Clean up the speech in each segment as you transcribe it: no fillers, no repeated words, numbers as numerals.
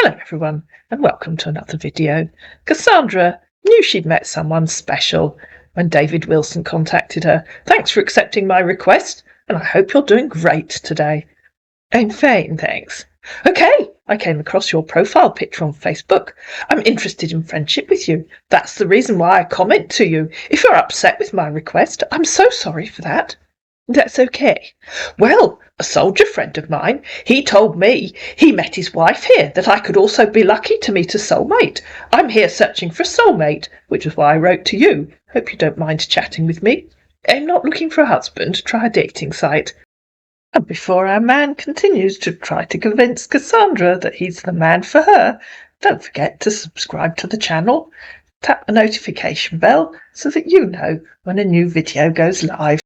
Hello everyone, and welcome to another video. Cassandra knew she'd met someone special when David Wilson contacted her. Thanks for accepting my request, and I hope you're doing great today. I'm fine, thanks. Okay, I came across your profile picture on Facebook. I'm interested in friendship with you. That's the reason why I comment to you. If you're upset with my request, I'm so sorry for that. That's okay. Well, a soldier friend of mine, he told me he met his wife here, that I could also be lucky to meet a soulmate. I'm here searching for a soulmate, which is why I wrote to you. Hope you don't mind chatting with me. I'm not looking for a husband. Try a dating site. And before our man continues to try to convince Cassandra that he's the man for her, don't forget to subscribe to the channel. Tap the notification bell so that you know when a new video goes live.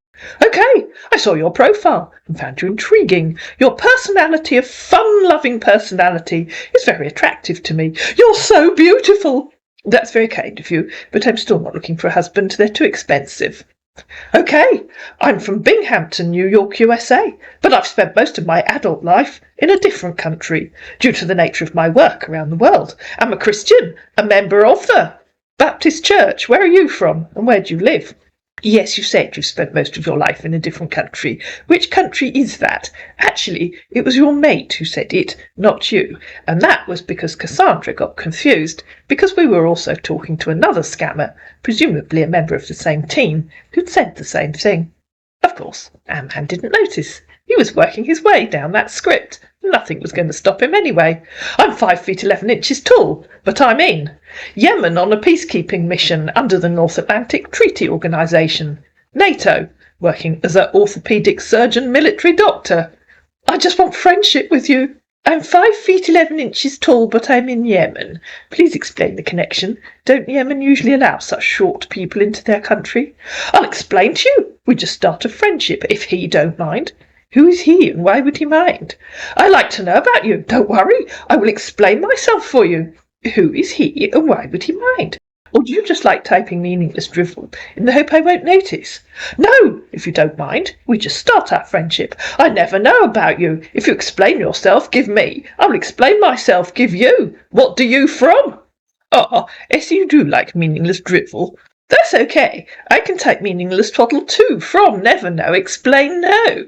Okay, I saw your profile and found you intriguing. Your personality, a fun-loving personality, is very attractive to me. You're so beautiful. That's very kind of you, but I'm still not looking for a husband. They're too expensive. Okay, I'm from Binghamton, New York, USA, but I've spent most of my adult life in a different country due to the nature of my work around the world. I'm a Christian, a member of the Baptist Church. Where are you from and where do you live? Yes, you said you've spent most of your life in a different country. Which country is that? Actually, it was your mate who said it, not you. And that was because Cassandra got confused, because we were also talking to another scammer, presumably a member of the same team, who'd said the same thing. Of course, our man didn't notice. He was working his way down that script. Nothing was going to stop him anyway. I'm 5 feet 11 inches tall, but I'm in Yemen on a peacekeeping mission under the North Atlantic Treaty Organization, NATO, working as an orthopedic surgeon military doctor. I just want friendship with you. I'm 5 feet 11 inches tall, but I'm in Yemen. Please explain the connection. Don't Yemen usually allow such short people into their country? I'll explain to you. We just start a friendship, if he don't mind. Who is he and why would he mind? I like to know about you. Don't worry, I will explain myself for you. Who is he and why would he mind? Or do you just like typing meaningless drivel in the hope I won't notice? No, if you don't mind, we just start our friendship. I never know about you. If you explain yourself, give me. I will explain myself, give you. What do you from? Ah, yes, you do like meaningless drivel. That's okay. I can type meaningless twaddle too. From, never know, explain, no.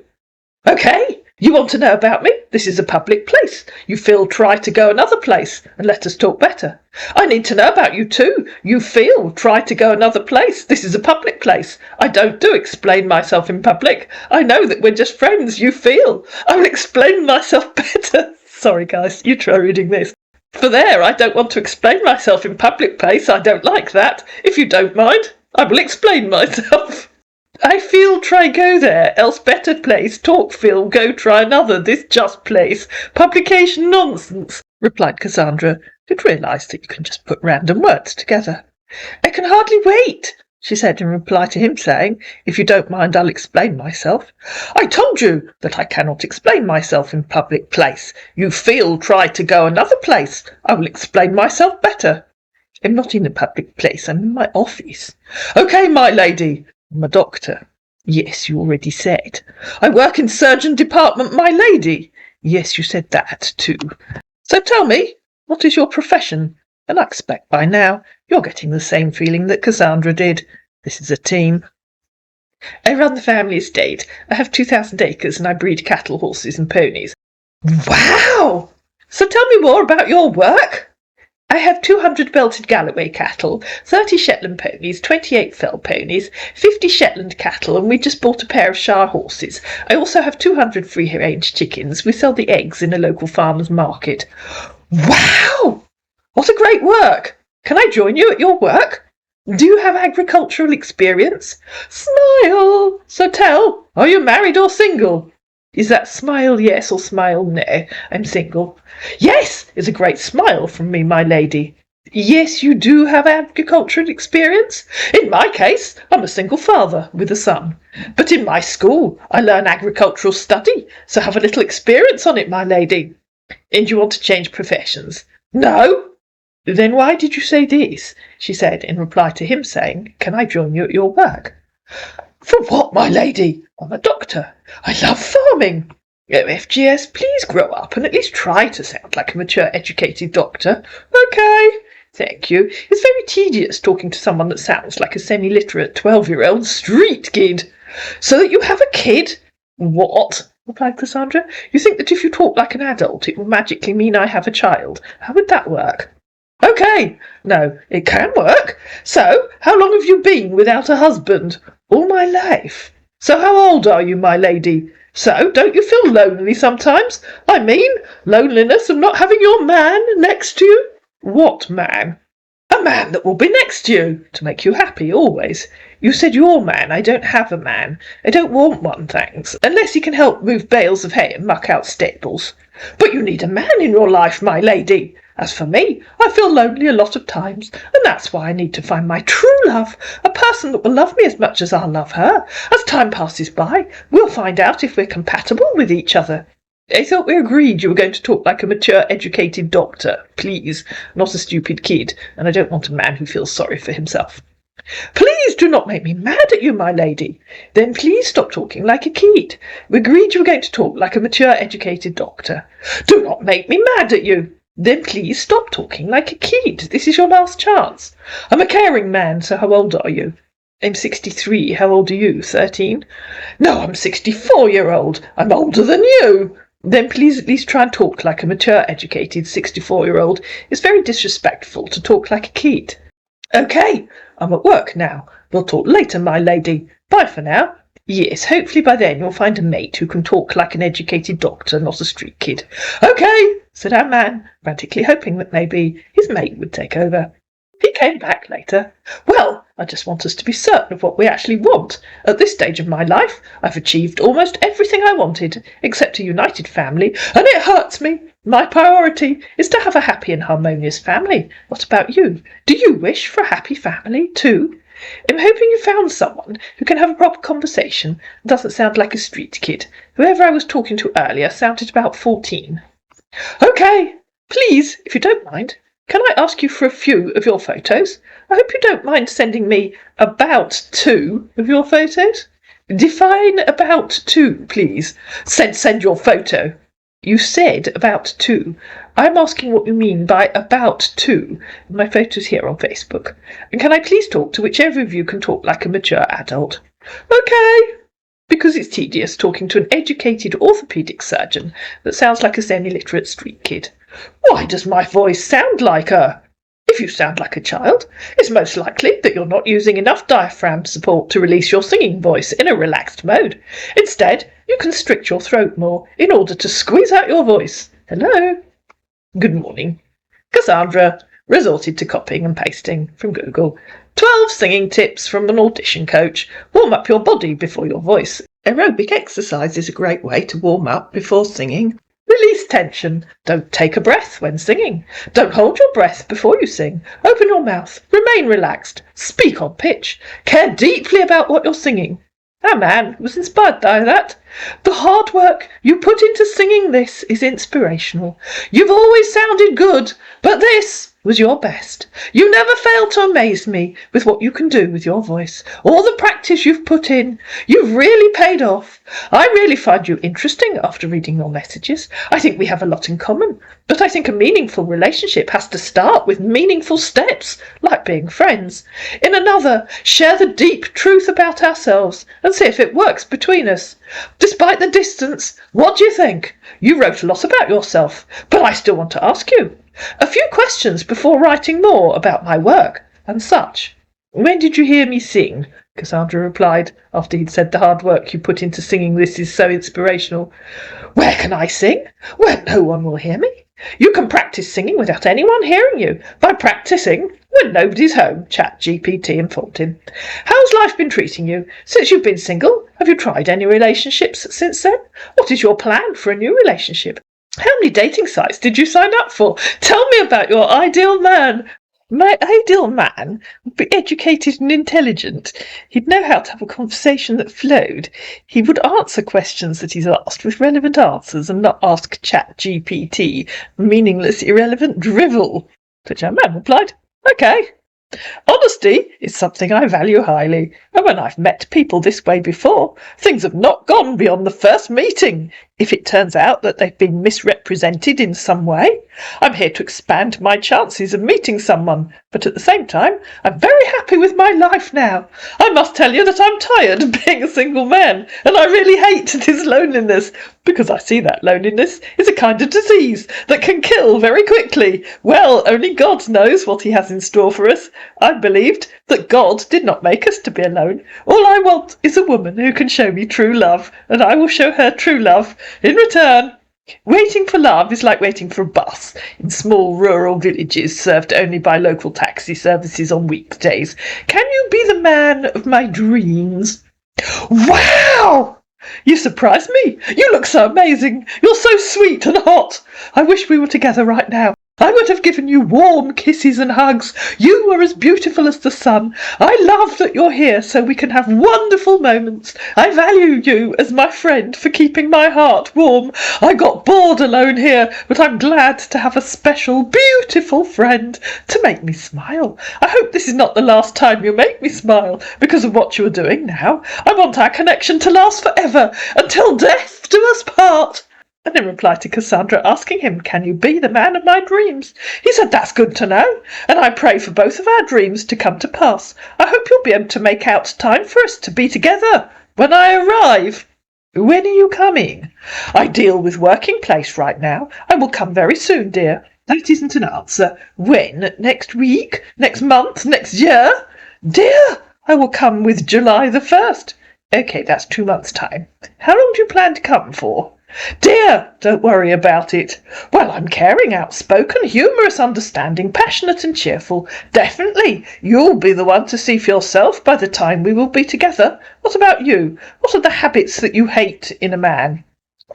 Okay, you want to know about me? This is a public place. You feel try to go another place and let us talk better. I need to know about you too. You feel try to go another place. This is a public place. I don't do explain myself in public. I know that we're just friends. You feel. I will explain myself better. Sorry guys, you try reading this. For there, I don't want to explain myself in public place. I don't like that. If you don't mind, I will explain myself. I feel try go there, else better place, talk feel, go try another, this just place, publication nonsense, replied Cassandra, who'd realised that you can just put random words together. I can hardly wait, she said in reply to him saying, if you don't mind I'll explain myself. I told you that I cannot explain myself in public place. You feel try to go another place. I will explain myself better. I'm not in a public place, I'm in my office. Okay, my lady. I'm a doctor. Yes, you already said. I work in surgeon department, my lady. Yes, you said that too. So tell me, what is your profession? And I expect by now you're getting the same feeling that Cassandra did. This is a team. I run the family estate. I have 2,000 acres and I breed cattle, horses and ponies. Wow! So tell me more about your work. I have 200 belted Galloway cattle, 30 Shetland ponies, 28 fell ponies, 50 Shetland cattle, and we just bought a pair of Shire horses. I also have 200 free-range chickens. We sell the eggs in a local farmer's market. Wow! What a great work! Can I join you at your work? Do you have agricultural experience? Smile! So tell, are you married or single? Is that smile yes or smile no? I'm single. Yes, is a great smile from me, my lady. Yes, you do have agricultural experience? In my case, I'm a single father with a son. But in my school, I learn agricultural study, so have a little experience on it, my lady. And you want to change professions? No? Then why did you say this? She said in reply to him saying, can I join you at your work? For what, my lady? I'm a doctor. I love farming. Oh, FGS, please grow up and at least try to sound like a mature, educated doctor. Okay. Thank you. It's very tedious talking to someone that sounds like a semi-literate 12-year-old street kid. So that you have a kid? What? Replied Cassandra. You think that if you talk like an adult, it will magically mean I have a child? How would that work? Okay. No, it can work. So, how long have you been without a husband? All my life. So how old are you, my lady? So, don't you feel lonely sometimes? I mean, loneliness of not having your man next to you? What man? A man that will be next to you, to make you happy always. You said your man. I don't have a man. I don't want one, thanks, unless he can help move bales of hay and muck out stables. But you need a man in your life, my lady. As for me, I feel lonely a lot of times, and that's why I need to find my true love, a person that will love me as much as I'll love her. As time passes by, we'll find out if we're compatible with each other. I thought we agreed you were going to talk like a mature, educated doctor, please, not a stupid kid, and I don't want a man who feels sorry for himself. Please do not make me mad at you, my lady. Then please stop talking like a kid. We agreed you were going to talk like a mature, educated doctor. Do not make me mad at you. Then please stop talking like a kid. This is your last chance. I'm a caring man, so how old are you? I'm 63. How old are you? 13? No, I'm 64-year-old. I'm older than you. Then please at least try and talk like a mature, educated 64-year-old. It's very disrespectful to talk like a kid. Okay, I'm at work now. We'll talk later, my lady. Bye for now. Yes, hopefully by then you'll find a mate who can talk like an educated doctor, not a street kid. Okay, said our man, frantically hoping that maybe his mate would take over. He came back later. Well, I just want us to be certain of what we actually want. At this stage of my life, I've achieved almost everything I wanted, except a united family, and it hurts me. My priority is to have a happy and harmonious family. What about you? Do you wish for a happy family, too? I'm hoping you found someone who can have a proper conversation and doesn't sound like a street kid. Whoever I was talking to earlier sounded about 14. Okay, please, if you don't mind, can I ask you for a few of your photos? I hope you don't mind sending me about 2 of your photos. Define about 2, please. Send your photo. You said about 2. I'm asking what you mean by about 2. My photo's here on Facebook. And can I please talk to whichever of you can talk like a mature adult? Okay. Because it's tedious talking to an educated orthopaedic surgeon that sounds like a semi-literate street kid. Why does my voice sound like her? If you sound like a child, it's most likely that you're not using enough diaphragm support to release your singing voice in a relaxed mode. Instead, you constrict your throat more in order to squeeze out your voice. Hello? Good morning. Cassandra resorted to copying and pasting from Google. 12 singing tips from an audition coach. Warm up your body before your voice. Aerobic exercise is a great way to warm up before singing. Release tension. Don't take a breath when singing. Don't hold your breath before you sing. Open your mouth. Remain relaxed. Speak on pitch. Care deeply about what you're singing. Our man was inspired by that. The hard work you put into singing this is inspirational. You've always sounded good, but this was your best. You never fail to amaze me with what you can do with your voice. All the practice you've put in, you've really paid off. I really find you interesting after reading your messages. I think we have a lot in common, but I think a meaningful relationship has to start with meaningful steps, like being friends. In another, share the deep truth about ourselves and see if it works between us. Despite the distance, what do you think? You wrote a lot about yourself, but I still want to ask you a few questions before writing more about my work and such. When did you hear me sing? Cassandra replied, after he'd said the hard work you put into singing this is so inspirational. Where can I sing? Where no one will hear me. You can practice singing without anyone hearing you, by practicing when nobody's home, ChatGPT informed him. How's life been treating you since you've been single? Have you tried any relationships since then? What is your plan for a new relationship? How many dating sites did you sign up for? Tell me about your ideal man. My ideal man would be educated and intelligent. He'd know how to have a conversation that flowed. He would answer questions that he's asked with relevant answers and not ask ChatGPT meaningless, irrelevant drivel. To which our man replied, okay. Honesty is something I value highly, and when I've met people this way before, things have not gone beyond the first meeting. If it turns out that they've been misrepresented in some way, I'm here to expand my chances of meeting someone, but at the same time, I'm very happy with my life now. I must tell you that I'm tired of being a single man, and I really hate this loneliness, because I see that loneliness is a kind of disease that can kill very quickly. Well, only God knows what he has in store for us. I believed that God did not make us to be alone. All I want is a woman who can show me true love, and I will show her true love in return. Waiting for love is like waiting for a bus in small rural villages served only by local taxi services on weekdays. Can you be the man of my dreams? Wow! You surprise me. You look so amazing. You're so sweet and hot. I wish we were together right now. I would have given you warm kisses and hugs. You are as beautiful as the sun. I love that you're here so we can have wonderful moments. I value you as my friend for keeping my heart warm. I got bored alone here, but I'm glad to have a special, beautiful friend to make me smile. I hope this is not the last time you make me smile because of what you are doing now. I want our connection to last forever, until death do us part. And in reply to Cassandra asking him, can you be the man of my dreams? He said, that's good to know, and I pray for both of our dreams to come to pass. I hope you'll be able to make out time for us to be together when I arrive. When are you coming? I deal with working place right now. I will come very soon, dear. That isn't an answer. When? Next week? Next month? Next year? Dear, I will come with July the 1st. Okay, that's 2 months' time. How long do you plan to come for? Dear, don't worry about it. Well, I'm caring, outspoken, humorous, understanding, passionate and cheerful. Definitely, you'll be the one to see for yourself by the time we will be together. What about you? What are the habits that you hate in a man?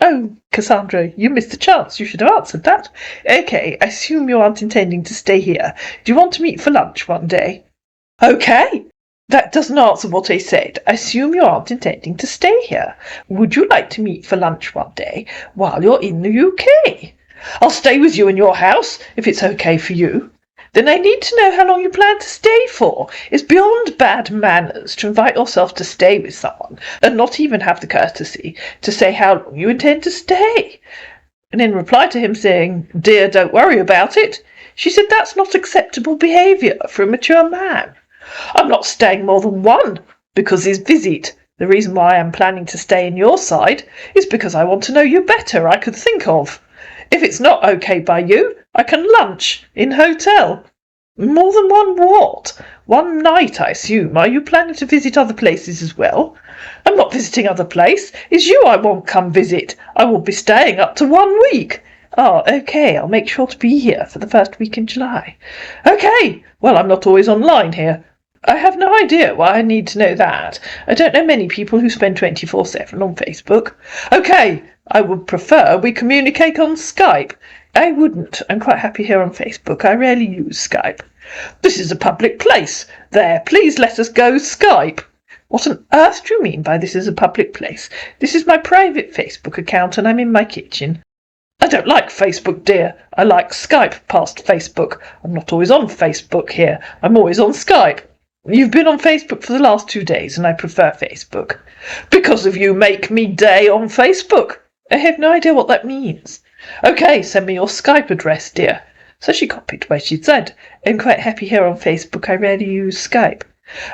Oh, Cassandra, you missed the chance. You should have answered that. Okay, I assume you aren't intending to stay here. Do you want to meet for lunch one day? Okay. That doesn't answer what I said. I assume you aren't intending to stay here. Would you like to meet for lunch one day while you're in the UK? I'll stay with you in your house, if it's okay for you. Then I need to know how long you plan to stay for. It's beyond bad manners to invite yourself to stay with someone and not even have the courtesy to say how long you intend to stay. And in reply to him saying, dear, don't worry about it, she said that's not acceptable behaviour for a mature man. I'm not staying more than one, because his visit. The reason why I'm planning to stay in your side is because I want to know you better I could think of. If it's not okay by you, I can lunch in hotel. More than one what? One night, I assume. Are you planning to visit other places as well? I'm not visiting other place. It's you I won't come visit. I will be staying up to 1 week. Oh, okay, I'll make sure to be here for the first week in July. Okay, well, I'm not always online here. I have no idea why I need to know that. I don't know many people who spend 24/7 on Facebook. Okay, I would prefer we communicate on Skype. I wouldn't. I'm quite happy here on Facebook. I rarely use Skype. This is a public place. There, please let us go Skype. What on earth do you mean by this is a public place? This is my private Facebook account and I'm in my kitchen. I don't like Facebook, dear. I like Skype past Facebook. I'm not always on Facebook here. I'm always on Skype. You've been on Facebook for the last 2 days and I prefer Facebook. Because of you make me day on Facebook. I have no idea what that means. Okay, send me your Skype address, dear. So she copied where she'd said, I'm quite happy here on Facebook. I rarely use Skype.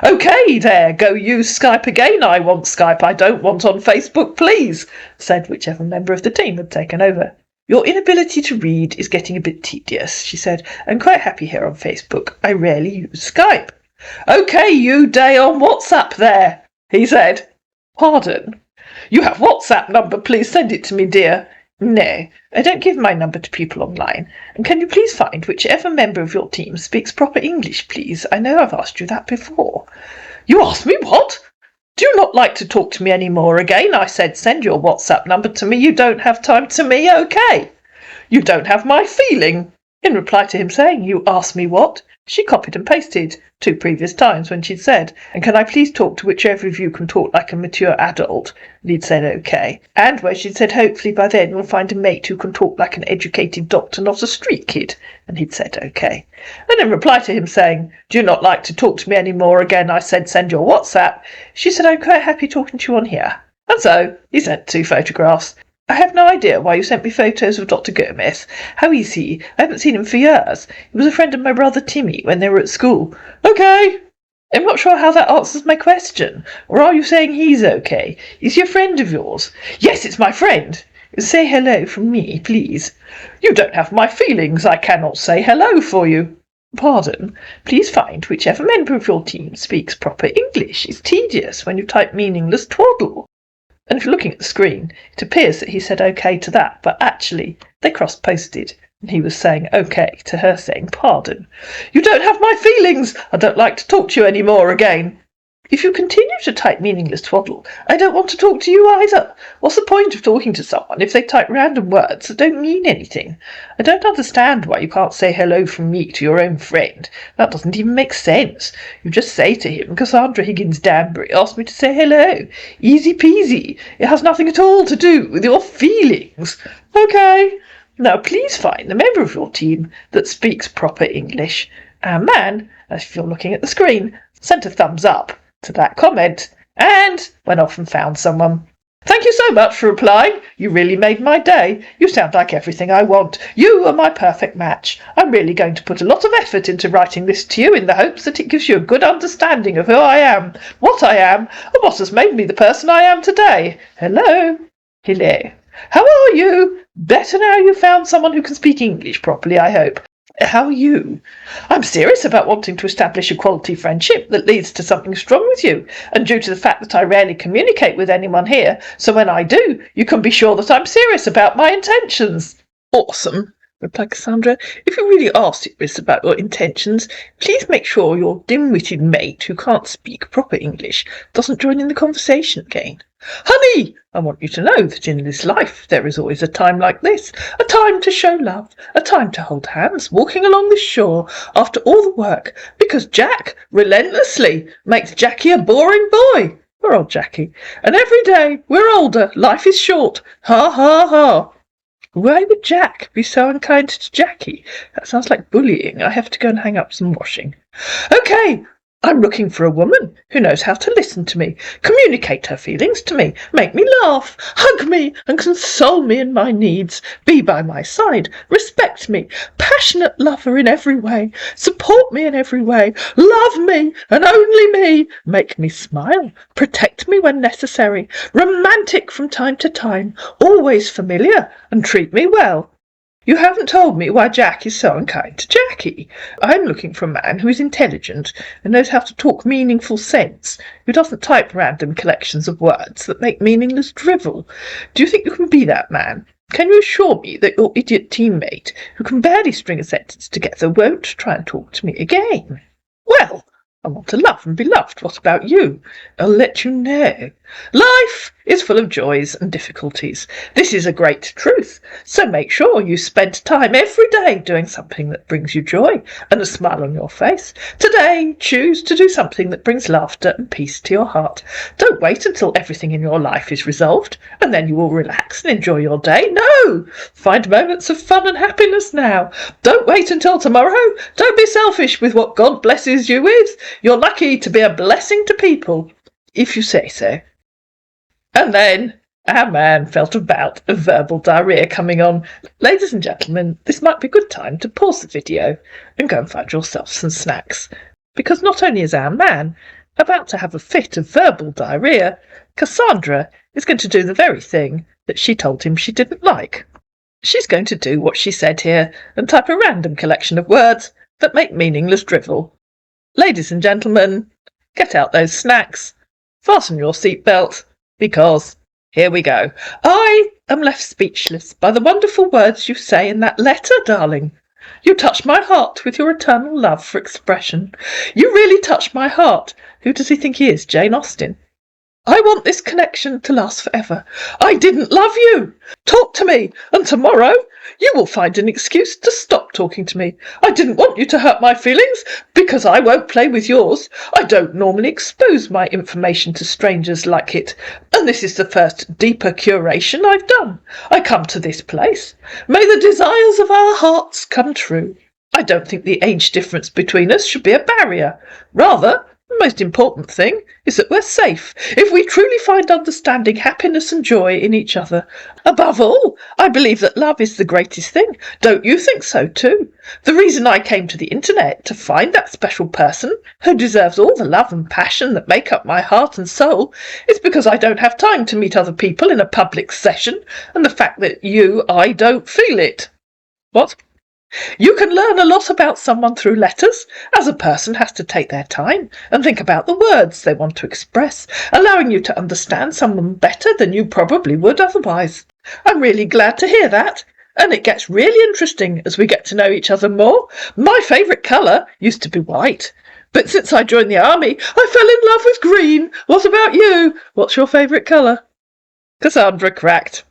Okay, there, go use Skype again. I want Skype. I don't want on Facebook, please, said whichever member of the team had taken over. Your inability to read is getting a bit tedious, she said. I'm quite happy here on Facebook. I rarely use Skype. Okay, you day on WhatsApp there, he said. Pardon? You have WhatsApp number, please send it to me, dear. No, I don't give my number to people online. And can you please find whichever member of your team speaks proper English, please? I know I've asked you that before. You asked me what? Do you not like to talk to me any more again? I said send your WhatsApp number to me. You don't have time to me, okay. You don't have my feeling. In reply to him saying, you asked me what? She copied and pasted 2 previous times when she'd said, and can I please talk to whichever of you can talk like a mature adult? And he'd said okay. And where she'd said hopefully by then you'll find a mate who can talk like an educated doctor, not a street kid. And he'd said okay. And in reply to him saying, do you not like to talk to me any more again? I said send your WhatsApp. She said I'm quite happy talking to you on here. And so he sent 2 photographs. I have no idea why you sent me photos of Dr. Gomez. How is he? I haven't seen him for years. He was a friend of my brother Timmy when they were at school. Okay. I'm not sure how that answers my question. Or are you saying he's okay? Is he a friend of yours? Yes, it's my friend. Say hello from me, please. You don't have my feelings. I cannot say hello for you. Pardon. Please find whichever member of your team speaks proper English. It's tedious when you type meaningless twaddle. And if you're looking at the screen, it appears that he said okay to that, but actually they cross-posted, and he was saying okay to her saying pardon. You don't have my feelings! I don't like to talk to you any more again. If you continue to type meaningless twaddle, I don't want to talk to you either. What's the point of talking to someone if they type random words that don't mean anything? I don't understand why you can't say hello from me to your own friend. That doesn't even make sense. You just say to him, Cassandra Higgins Danbury asked me to say hello. Easy peasy. It has nothing at all to do with your feelings. Okay. Now please find the member of your team that speaks proper English. And man, if you're looking at the screen, sent a thumbs up to that comment and went off and found someone. Thank you so much for replying. You really made my day. You sound like everything I want. You are my perfect match. I'm really going to put a lot of effort into writing this to you in the hopes that it gives you a good understanding of who I am, what I am, and what has made me the person I am today. Hello. Hello. How are you? Better now you've found someone who can speak English properly, I hope. How are you? I'm serious about wanting to establish a quality friendship that leads to something strong with you, and due to the fact that I rarely communicate with anyone here, so when I do, you can be sure that I'm serious about my intentions. Awesome, replied Cassandra. If you really are serious about your intentions, please make sure your dim-witted mate, who can't speak proper English, doesn't join in the conversation again. Honey, I want you to know that in this life there is always a time like this, a time to show love, a time to hold hands, walking along the shore after all the work, because Jack relentlessly makes Jackie a boring boy. Poor old Jackie. And every day we're older, life is short. Ha ha ha. Why would Jack be so unkind to Jackie? That sounds like bullying. I have to go and hang up some washing. Okay. I'm looking for a woman who knows how to listen to me, communicate her feelings to me, make me laugh, hug me and console me in my needs, be by my side, respect me, passionate lover in every way, support me in every way, love me and only me, make me smile, protect me when necessary, romantic from time to time, always familiar and treat me well. You haven't told me why Jack is so unkind to Jackie. I'm looking for a man who is intelligent and knows how to talk meaningful sense, who doesn't type random collections of words that make meaningless drivel. Do you think you can be that man? Can you assure me that your idiot teammate, who can barely string a sentence together, won't try and talk to me again? Well, I want to love and be loved. What about you? I'll let you know. Life is full of joys and difficulties. This is a great truth. So make sure you spend time every day doing something that brings you joy and a smile on your face. Today, choose to do something that brings laughter and peace to your heart. Don't wait until everything in your life is resolved and then you will relax and enjoy your day. No! Find moments of fun and happiness now. Don't wait until tomorrow. Don't be selfish with what God blesses you with. You're lucky to be a blessing to people, if you say so. And then our man felt a bout of verbal diarrhoea coming on. Ladies and gentlemen, this might be a good time to pause the video and go and find yourself some snacks. Because not only is our man about to have a fit of verbal diarrhoea, Cassandra is going to do the very thing that she told him she didn't like. She's going to do what she said here and type a random collection of words that make meaningless drivel. Ladies and gentlemen, get out those snacks, fasten your seatbelt, because here we go. I am left speechless by the wonderful words you say in that letter, darling. You touch my heart with your eternal love for expression. You really touch my heart. Who does he think he is, Jane Austen? I want this connection to last forever. I didn't love you. Talk to me, and tomorrow you will find an excuse to stop talking to me. I didn't want you to hurt my feelings, because I won't play with yours. I don't normally expose my information to strangers like it, and this is the first deeper curation I've done. I come to this place. May the desires of our hearts come true. I don't think the age difference between us should be a barrier. Rather, most important thing is that we're safe if we truly find understanding, happiness and joy in each other. Above all, I believe that love is the greatest thing. Don't you think so too? The reason I came to the internet to find that special person who deserves all the love and passion that make up my heart and soul is because I don't have time to meet other people in a public session, and the fact that I don't feel it. What? You can learn a lot about someone through letters, as a person has to take their time and think about the words they want to express, allowing you to understand someone better than you probably would otherwise. I'm really glad to hear that, and it gets really interesting as we get to know each other more. My favourite colour used to be white, but since I joined the army, I fell in love with green. What about you? What's your favourite colour? Cassandra cracked.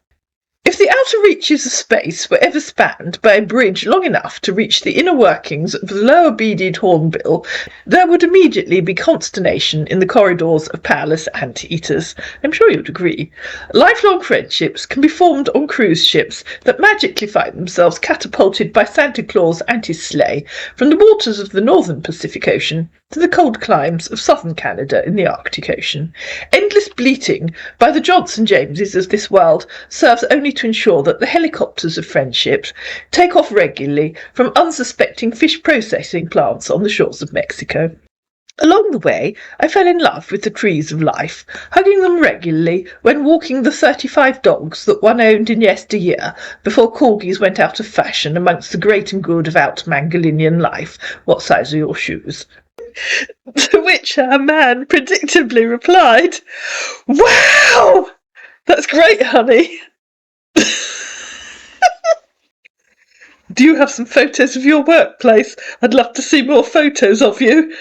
If the outer reaches of space were ever spanned by a bridge long enough to reach the inner workings of the lower beaded hornbill, there would immediately be consternation in the corridors of powerless anteaters. I'm sure you'd agree. Lifelong friendships can be formed on cruise ships that magically find themselves catapulted by Santa Claus and his sleigh from the waters of the northern Pacific Ocean to the cold climes of southern Canada in the Arctic Ocean. Endless bleating by the Johnson Jameses of this world serves only to ensure that the helicopters of friendships take off regularly from unsuspecting fish processing plants on the shores of Mexico. Along the way, I fell in love with the trees of life, hugging them regularly when walking the 35 dogs that one owned in yesteryear before corgis went out of fashion amongst the great and good of out-Mangolinian life. What size are your shoes? To which our man predictably replied, "Wow! That's great, honey." Do you have some photos of your workplace? I'd love to see more photos of you.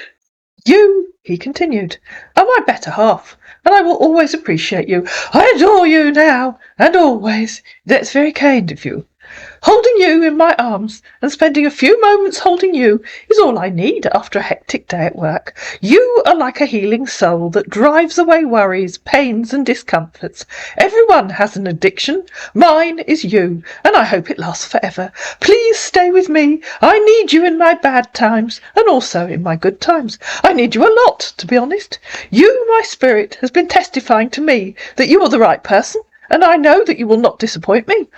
You, he continued, are my better half, and I will always appreciate you. I adore you now, and always. That's very kind of you. Holding you in my arms and spending a few moments holding you is all I need after a hectic day at work. You are like a healing soul that drives away worries, pains and discomforts. Everyone has an addiction. Mine is you, and I hope it lasts forever. Please stay with me. I need you in my bad times and also in my good times. I need you a lot, to be honest. You, my spirit, has been testifying to me that you are the right person, and I know that you will not disappoint me.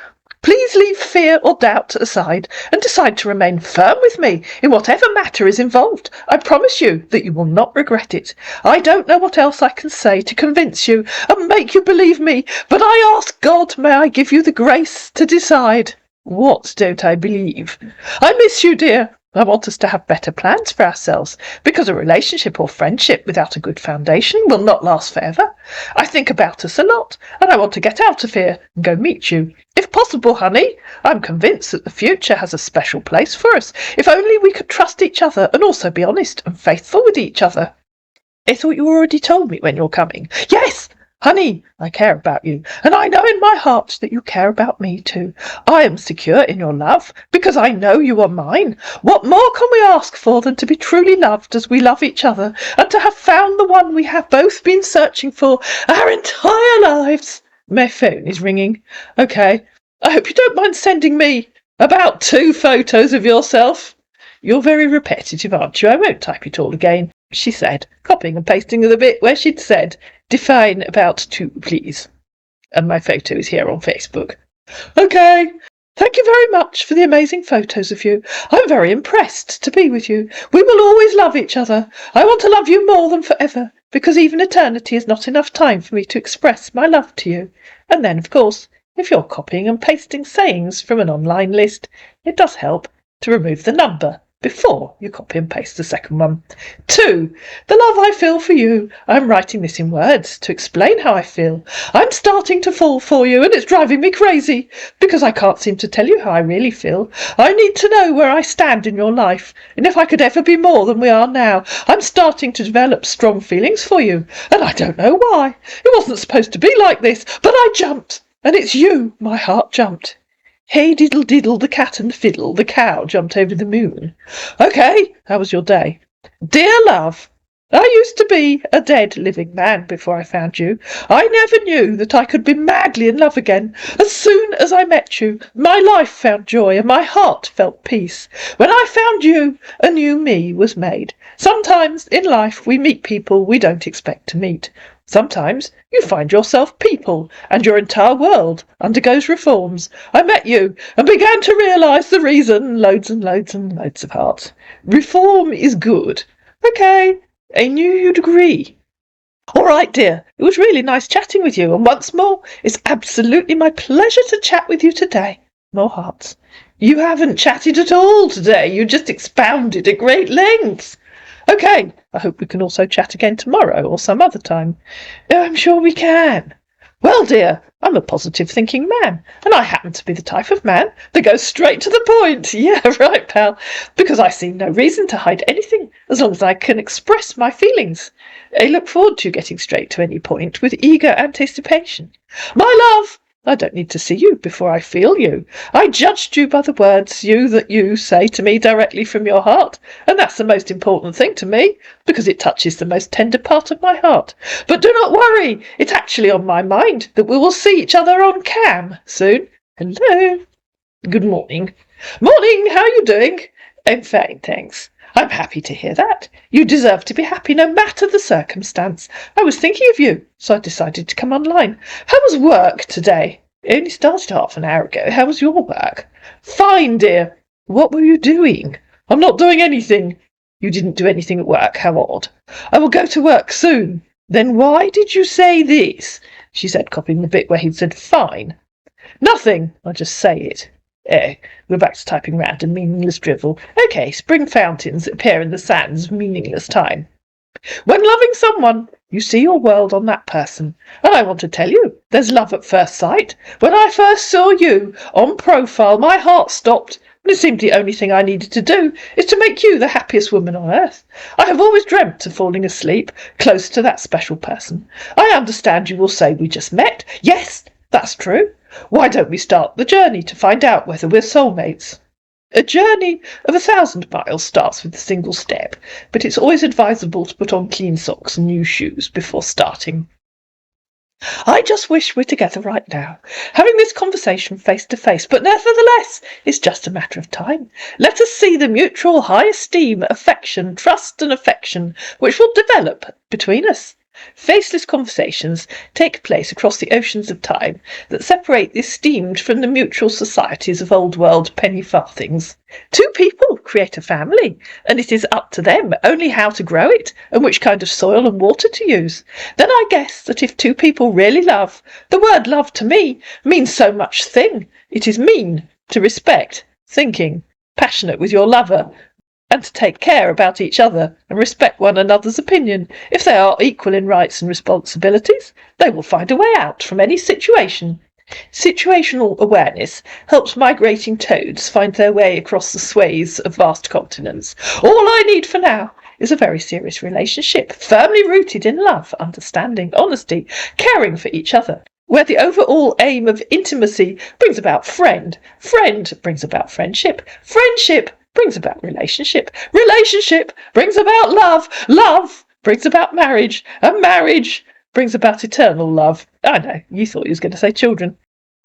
Please leave fear or doubt aside and decide to remain firm with me in whatever matter is involved. I promise you that you will not regret it. I don't know what else I can say to convince you and make you believe me, but I ask God, may I give you the grace to decide. What don't I believe? I miss you, dear. I want us to have better plans for ourselves, because a relationship or friendship without a good foundation will not last forever. I think about us a lot, and I want to get out of here and go meet you. If possible, honey, I'm convinced that the future has a special place for us, if only we could trust each other and also be honest and faithful with each other. I thought you already told me when you're coming. Yes! Honey, I care about you, and I know in my heart that you care about me too. I am secure in your love, because I know you are mine. What more can we ask for than to be truly loved as we love each other, and to have found the one we have both been searching for our entire lives? My phone is ringing. Okay, I hope you don't mind sending me about 2 photos of yourself. You're very repetitive, aren't you? I won't type it all again, she said, copying and pasting the bit where she'd said, define about 2, please. And my photo is here on Facebook. Okay. Thank you very much for the amazing photos of you. I'm very impressed to be with you. We will always love each other. I want to love you more than forever, because even eternity is not enough time for me to express my love to you. And then, of course, if you're copying and pasting sayings from an online list, it does help to remove the number before you copy and paste the second one. 2. The love I feel for you. I'm writing this in words to explain how I feel. I'm starting to fall for you, and it's driving me crazy, because I can't seem to tell you how I really feel. I need to know where I stand in your life, and if I could ever be more than we are now. I'm starting to develop strong feelings for you, and I don't know why. It wasn't supposed to be like this, but I jumped, and it's you my heart jumped. Hey diddle diddle, the cat and the fiddle, the cow jumped over the moon. Okay, how was your day? Dear love, I used to be a dead living man before I found you. I never knew that I could be madly in love again. As soon as I met you, my life found joy and my heart felt peace. When I found you, a new me was made. Sometimes in life we meet people we don't expect to meet. Sometimes you find yourself people, and your entire world undergoes reforms. I met you and began to realise the reason, loads and loads and loads of hearts. Reform is good. Okay. I knew you'd agree. All right, dear. It was really nice chatting with you, and once more, it's absolutely my pleasure to chat with you today. More hearts. You haven't chatted at all today. You just expounded at great length. Okay, I hope we can also chat again tomorrow or some other time. Oh, I'm sure we can. Well, dear, I'm a positive thinking man, and I happen to be the type of man that goes straight to the point. Yeah, right, pal. Because I see no reason to hide anything as long as I can express my feelings. I look forward to getting straight to any point with eager anticipation. My love, I don't need to see you before I feel you. I judged you by the words you say to me directly from your heart, and that's the most important thing to me, because it touches the most tender part of my heart. But do not worry, it's actually on my mind that we will see each other on cam soon. Hello. Good morning. Morning, how are you doing? I'm fine, thanks. I'm happy to hear that. You deserve to be happy no matter the circumstance. I was thinking of you, so I decided to come online. How was work today? It only started half an hour ago. How was your work? Fine, dear. What were you doing? I'm not doing anything. You didn't do anything at work. How odd. I will go to work soon. Then why did you say this? She said, copying the bit where he'd said fine. Nothing. I'll just say it. We're back to typing random, meaningless drivel. Okay, spring fountains appear in the sands of meaningless time. When loving someone, you see your world on that person. And I want to tell you, there's love at first sight. When I first saw you on profile, my heart stopped, and it seemed the only thing I needed to do is to make you the happiest woman on earth. I have always dreamt of falling asleep close to that special person. I understand you will say we just met. Yes, that's true. Why don't we start the journey to find out whether we're soulmates? A journey of 1,000 miles starts with a single step, but it's always advisable to put on clean socks and new shoes before starting. I just wish we're together right now, having this conversation face to face, but nevertheless, it's just a matter of time. Let us see the mutual high esteem, affection, trust and affection which will develop between us. Faceless conversations take place across the oceans of time that separate the esteemed from the mutual societies of old world penny farthings. Two people create a family, and it is up to them only how to grow it and which kind of soil and water to use. Then I guess that if two people really love, the word love to me means so much thing. It is mean to respect, thinking, passionate with your lover, and to take care about each other and respect one another's opinion. If they are equal in rights and responsibilities, they will find a way out from any situation. Situational awareness helps migrating toads find their way across the swathes of vast continents. All I need for now is a very serious relationship, firmly rooted in love, understanding, honesty, caring for each other, where the overall aim of intimacy brings about friend brings about friendship brings about relationship brings about love brings about marriage, and marriage brings about eternal love. I know, you thought you was going to say children.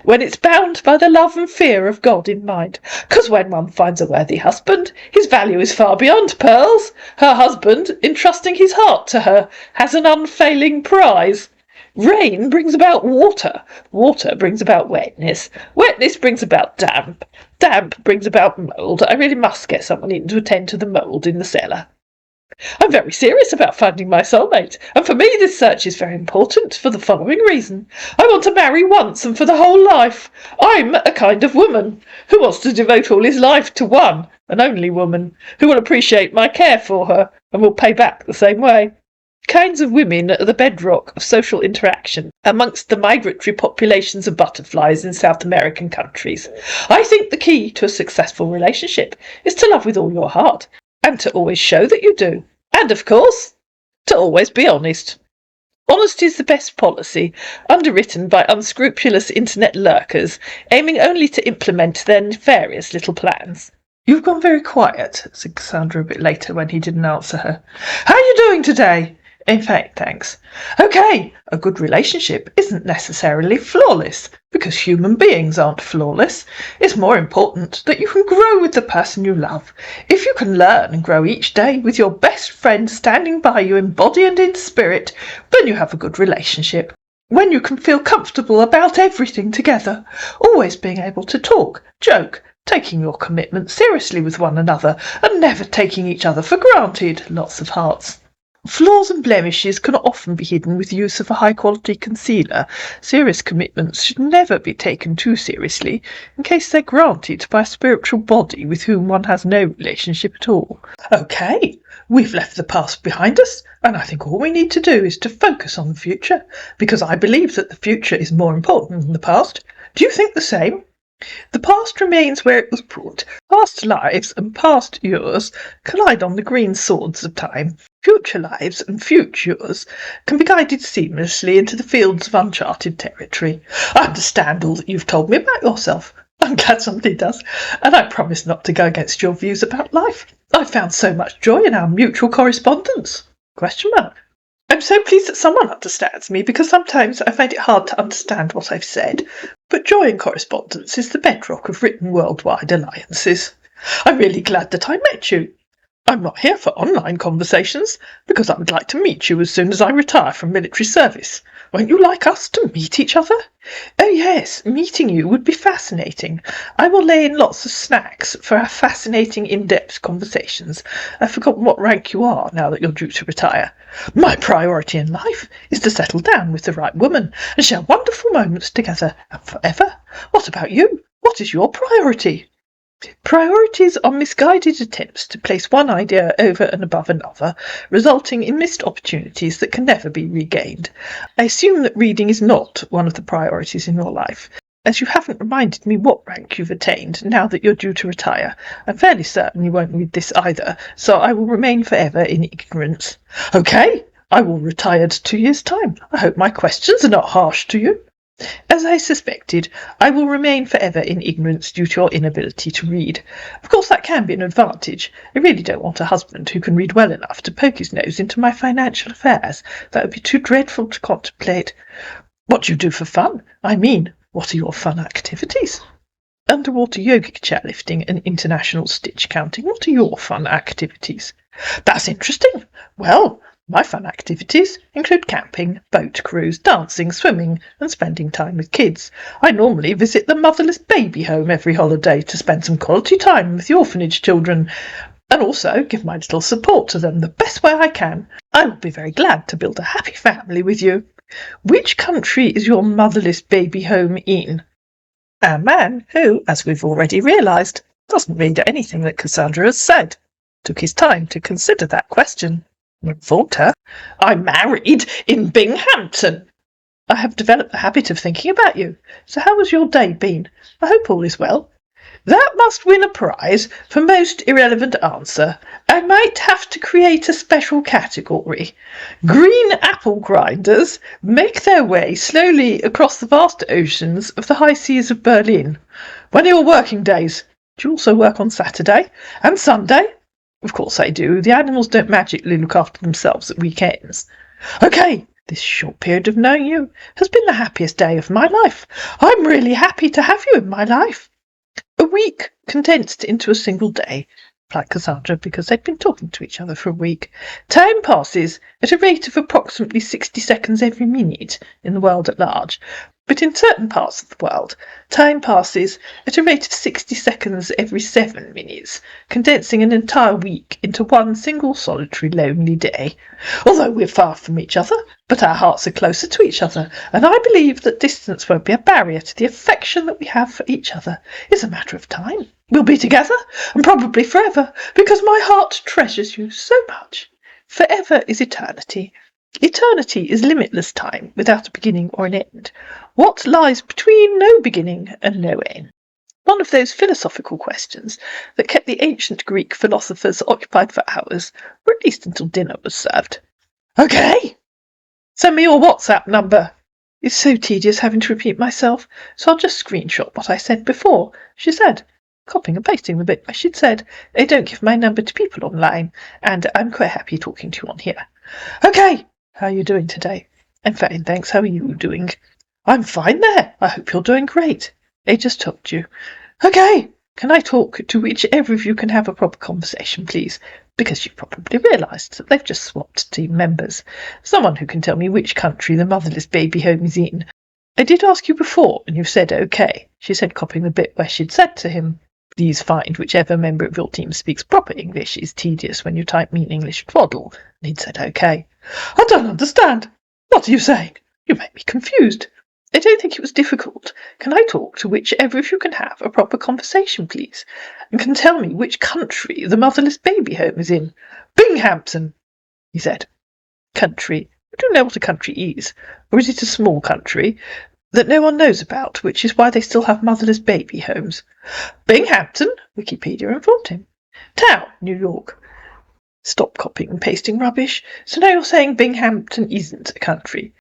When it's bound by the love and fear of God in mind. 'Cause when one finds a worthy husband, his value is far beyond pearls. Her husband, entrusting his heart to her, has an unfailing prize. Rain brings about water. Water brings about wetness. Wetness brings about damp. Damp brings about mould. I really must get someone in to attend to the mould in the cellar. I'm very serious about finding my soulmate, and for me this search is very important for the following reason. I want to marry once and for the whole life. I'm a kind of woman who wants to devote all his life to one and only woman, who will appreciate my care for her and will pay back the same way. Kinds of women are the bedrock of social interaction amongst the migratory populations of butterflies in South American countries. I think the key to a successful relationship is to love with all your heart, and to always show that you do. And, of course, to always be honest. Honesty is the best policy, underwritten by unscrupulous internet lurkers, aiming only to implement their nefarious little plans. You've gone very quiet, said Cassandra a bit later when he didn't answer her. How are you doing today? In fact, thanks. Okay, a good relationship isn't necessarily flawless, because human beings aren't flawless. It's more important that you can grow with the person you love. If you can learn and grow each day with your best friend standing by you in body and in spirit, then you have a good relationship. When you can feel comfortable about everything together, always being able to talk, joke, taking your commitment seriously with one another, and never taking each other for granted. Lots of hearts. Flaws and blemishes can often be hidden with use of a high-quality concealer. Serious commitments should never be taken too seriously, in case they're granted by a spiritual body with whom one has no relationship at all. Okay, we've left the past behind us, and I think all we need to do is to focus on the future, because I believe that the future is more important than the past. Do you think the same? The past remains where it was brought. Past lives and past yours collide on the green swords of time. Future lives and futures can be guided seamlessly into the fields of uncharted territory. I understand all that you've told me about yourself. I'm glad somebody does, and I promise not to go against your views about life. I've found so much joy in our mutual correspondence. ? I'm so pleased that someone understands me, because sometimes I find it hard to understand what I've said. But joy in correspondence is the bedrock of written worldwide alliances. I'm really glad that I met you. I'm not here for online conversations, because I would like to meet you as soon as I retire from military service. Won't you like us to meet each other? Oh yes, meeting you would be fascinating. I will lay in lots of snacks for our fascinating in-depth conversations. I've forgotten what rank you are now that you're due to retire. My priority in life is to settle down with the right woman and share wonderful moments together and forever. What about you? What is your priority? Priorities are misguided attempts to place one idea over and above another, resulting in missed opportunities that can never be regained. I assume that reading is not one of the priorities in your life. As you haven't reminded me what rank you've attained now that you're due to retire, I'm fairly certain you won't read this either, so I will remain forever in ignorance. Okay, I will retire in 2 years' time. I hope my questions are not harsh to you. As I suspected, I will remain forever in ignorance due to your inability to read. Of course, that can be an advantage. I really don't want a husband who can read well enough to poke his nose into my financial affairs. That would be too dreadful to contemplate. What do you do for fun? I mean, what are your fun activities? Underwater yogic chairlifting and international stitch counting. What are your fun activities? That's interesting. Well, my fun activities include camping, boat cruise, dancing, swimming, and spending time with kids. I normally visit the motherless baby home every holiday to spend some quality time with the orphanage children, and also give my little support to them the best way I can. I will be very glad to build a happy family with you. Which country is your motherless baby home in? A man who, as we've already realised, doesn't read anything that Cassandra has said, took his time to consider that question. Informed her, I'm married in Binghamton. I have developed the habit of thinking about you. So how has your day been? I hope all is well. That must win a prize for most irrelevant answer. I might have to create a special category. Green apple grinders make their way slowly across the vast oceans of the high seas of Berlin. When are your working days? Do you also work on Saturday and Sunday? Of course I do. The animals don't magically look after themselves at weekends. Okay, this short period of knowing you has been the happiest day of my life. I'm really happy to have you in my life. A week condensed into a single day, replied Cassandra, because they'd been talking to each other for a week. Time passes at a rate of approximately 60 seconds every minute in the world at large. But in certain parts of the world, time passes at a rate of 60 seconds every 7 minutes, condensing an entire week into one single solitary lonely day. Although we're far from each other, but our hearts are closer to each other, and I believe that distance won't be a barrier to the affection that we have for each other. It's a matter of time. We'll be together, and probably forever, because my heart treasures you so much. Forever is eternity. Eternity is limitless time without a beginning or an end. What lies between no beginning and no end? One of those philosophical questions that kept the ancient Greek philosophers occupied for hours, or at least until dinner was served. Okay, send me your WhatsApp number. It's so tedious having to repeat myself, so I'll just screenshot what I said before, she said. copying and pasting the bit where she'd said, I don't give my number to people online, and I'm quite happy talking to you on here. Okay, how are you doing today? I'm fine, thanks. How are you doing? I'm fine there. I hope you're doing great. I just told you. Okay, can I talk to whichever of you can have a proper conversation, please? Because you've probably realised that they've just swapped team members. Someone who can tell me which country the motherless baby home is in. I did ask you before, and you've said okay, she said, copying the bit where she'd said to him, please find whichever member of your team speaks proper English is tedious when you type meaningless twaddle. And he'd said okay. I don't understand. What are you saying? You make me confused. I don't think it was difficult. Can I talk to whichever of you can have a proper conversation, please? And can tell me which country the motherless baby home is in? Binghampton, he said. Country? I don't know what a country is. Or is it a small country that no one knows about, which is why they still have motherless baby homes? Binghampton, Wikipedia informed him. Town, New York. Stop copying and pasting rubbish. So now you're saying Binghampton isn't a country.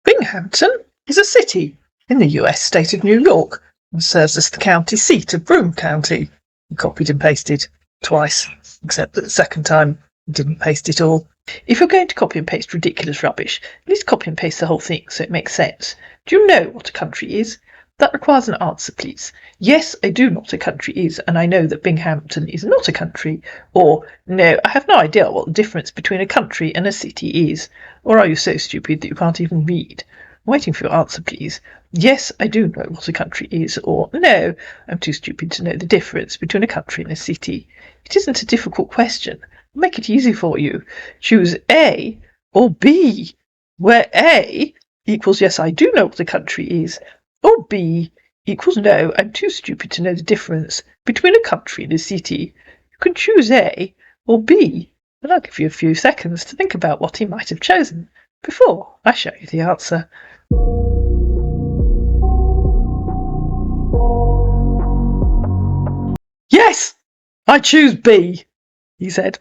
Binghampton is a city in the US state of New York and serves as the county seat of Broome County. He copied and pasted twice, except that the second time he didn't paste it all. If you're going to copy and paste ridiculous rubbish, at least copy and paste the whole thing so it makes sense. Do you know what a country is? That requires an answer, please. Yes, I do know what a country is, and I know that Binghampton is not a country. Or, no, I have no idea what the difference between a country and a city is. Or are you so stupid that you can't even read? I'm waiting for your answer, please. Yes, I do know what a country is. Or, no, I'm too stupid to know the difference between a country and a city. It isn't a difficult question. I'll make it easy for you. Choose A or B, where A equals yes, I do know what a country is, or B equals no, I'm too stupid to know the difference between a country and a city. You can choose A or B, and I'll give you a few seconds to think about what he might have chosen before I show you the answer. Yes, I choose B, he said.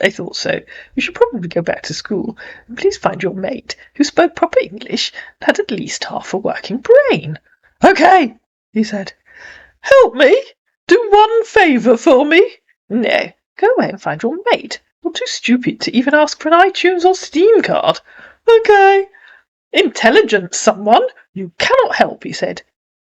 I thought so. You should probably go back to school and please find your mate who spoke proper English and had at least half a working brain. Okay, he said. Help me? Do one favour for me? No, go away and find your mate. You're too stupid to even ask for an iTunes or Steam card. Okay. Intelligence, someone. You cannot help, he said.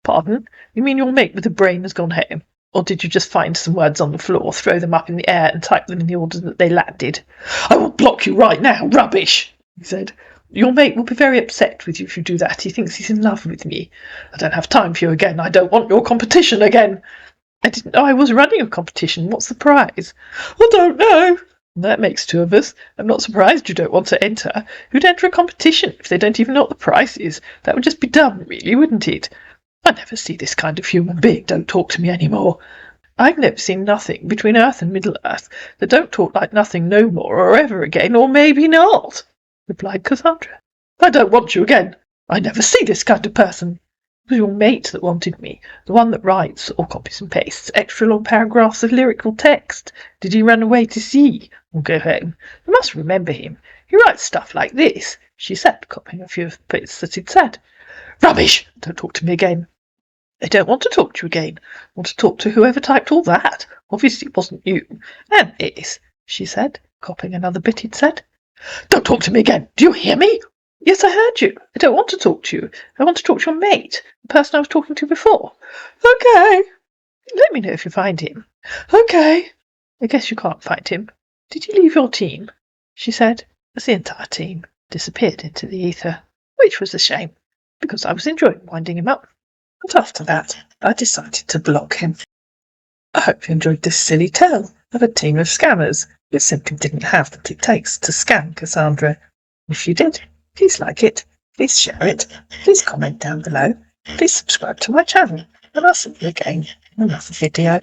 Pardon? You mean your mate with the brain has gone home? Or did you just find some words on the floor, throw them up in the air, and type them in the order that they landed? I will block you right now, rubbish, he said. Your mate will be very upset with you if you do that. He thinks he's in love with me. I don't have time for you again. I don't want your competition again. I didn't know I was running a competition. What's the prize? I don't know. That makes two of us. I'm not surprised you don't want to enter. Who'd enter a competition if they don't even know what the prize is? That would just be dumb, really, wouldn't it? I never see this kind of human being don't talk to me any more. I've never seen nothing between Earth and Middle-earth that don't talk like nothing no more or ever again, or maybe not, replied Cassandra. I don't want you again. I never see this kind of person. It was your mate that wanted me, the one that writes, or copies and pastes, extra long paragraphs of lyrical text. Did he run away to sea or go home? You must remember him. He writes stuff like this, she said, copying a few of the bits that he'd said. Rubbish! Don't talk to me again. I don't want to talk to you again. I want to talk to whoever typed all that. Obviously it wasn't you. And this, she said, copying another bit he'd said. Don't talk to me again. Do you hear me? Yes, I heard you. I don't want to talk to you. I want to talk to your mate, the person I was talking to before. Okay. Let me know if you find him. Okay. I guess you can't find him. Did you leave your team? She said, as the entire team disappeared into the ether, which was a shame, because I was enjoying winding him up. But after that, I decided to block him. I hope you enjoyed this silly tale of a team of scammers who simply didn't have what it takes to scam Cassandra. If you did, please like it, please share it, please comment down below, please subscribe to my channel, and I'll see you again in another video.